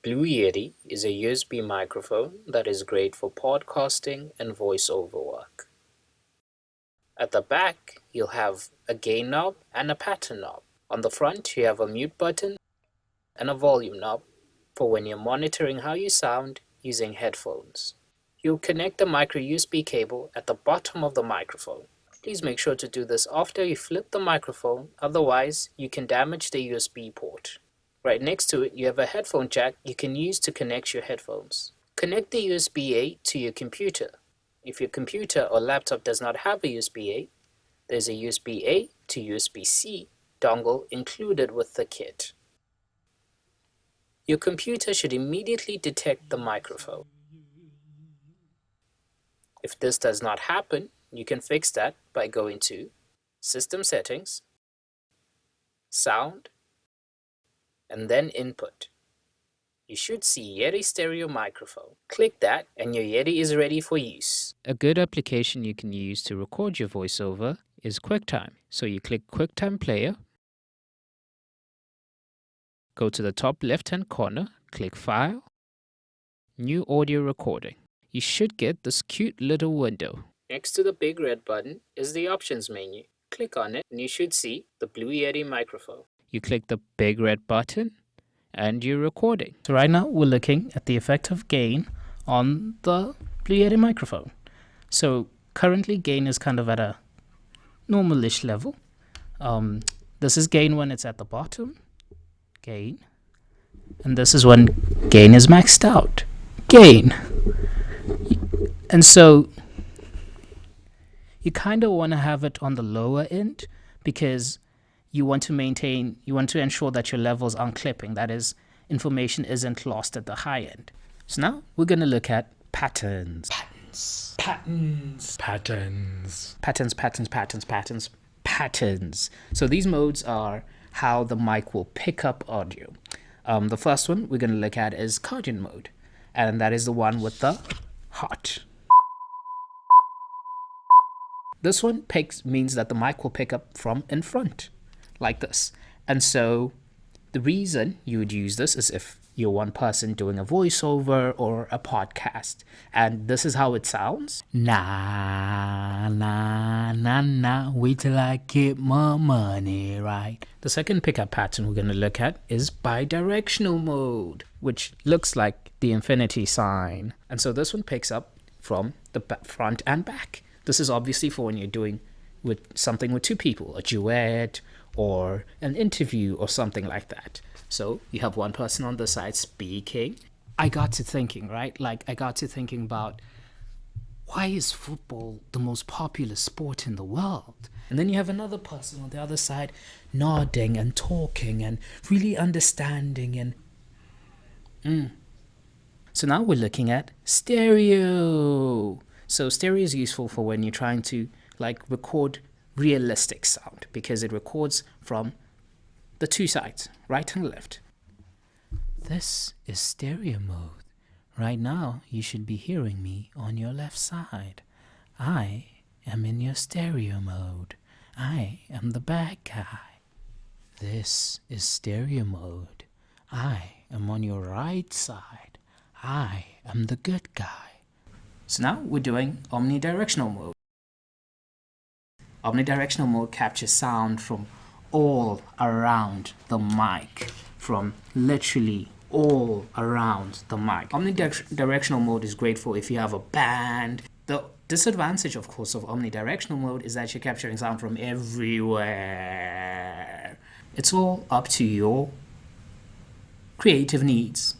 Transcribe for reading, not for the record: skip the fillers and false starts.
Blue Yeti is a USB microphone that is great for podcasting and voiceover work. At the back, you'll have a gain knob and a pattern knob. On the front, you have a mute button and a volume knob for when you're monitoring how you sound using headphones. You'll connect the micro USB cable at the bottom of the microphone. Please make sure to do this after you flip the microphone, otherwise you can damage the USB port. Right next to it, you have a headphone jack you can use to connect your headphones. Connect the USB-A to your computer. If your computer or laptop does not have a USB-A, there's a USB-A to USB-C dongle included with the kit. Your computer should immediately detect the microphone. If this does not happen, you can fix that by going to System Settings, Sound, and then Input. You should see Yeti Stereo Microphone. Click that and your Yeti is ready for use. A good application you can use to record your voiceover is QuickTime. So you click QuickTime Player, go to the top left-hand corner, click File, New Audio Recording. You should get this cute little window. Next to the big red button is the Options menu. Click on it and you should see the Blue Yeti microphone. You click the big red button and you're recording. So right now we're looking at the effect of gain on the Blue Yeti microphone. So currently gain is kind of at a normal-ish level. This is gain when it's at the bottom, gain. And this is when gain is maxed out, gain. And so you kind of want to have it on the lower end because you want to ensure that your levels aren't clipping. That is, information isn't lost at the high end. So now we're going to look at patterns. Patterns. So these modes are how the mic will pick up audio. The first one we're going to look at is cardian mode, and that is the one with the heart. This one means that the mic will pick up from in front, like this. And so the reason you would use this is if you're one person doing a voiceover or a podcast. And this is how it sounds. Nah, wait till I get my money right. The second pickup pattern we're going to look at is bidirectional mode, which looks like the infinity sign. And so this one picks up from the front and back. This is obviously for when you're doing something with two people, a duet or an interview or something like that. So you have one person on the side speaking. I got to thinking about why is football the most popular sport in the world? And then you have another person on the other side nodding and talking and really understanding and So now we're looking at stereo. So stereo is useful for when you're trying to record realistic sound because it records from the two sides, right and left. This is stereo mode. Right now, you should be hearing me on your left side. I am in your stereo mode. I am the bad guy. This is stereo mode. I am on your right side. I am the good guy. So now we're doing omnidirectional mode. Omnidirectional mode captures sound from all around the mic, from literally all around the mic. Omnidirectional mode is great for if you have a band. The disadvantage, of course, of omnidirectional mode is that you're capturing sound from everywhere. It's all up to your creative needs.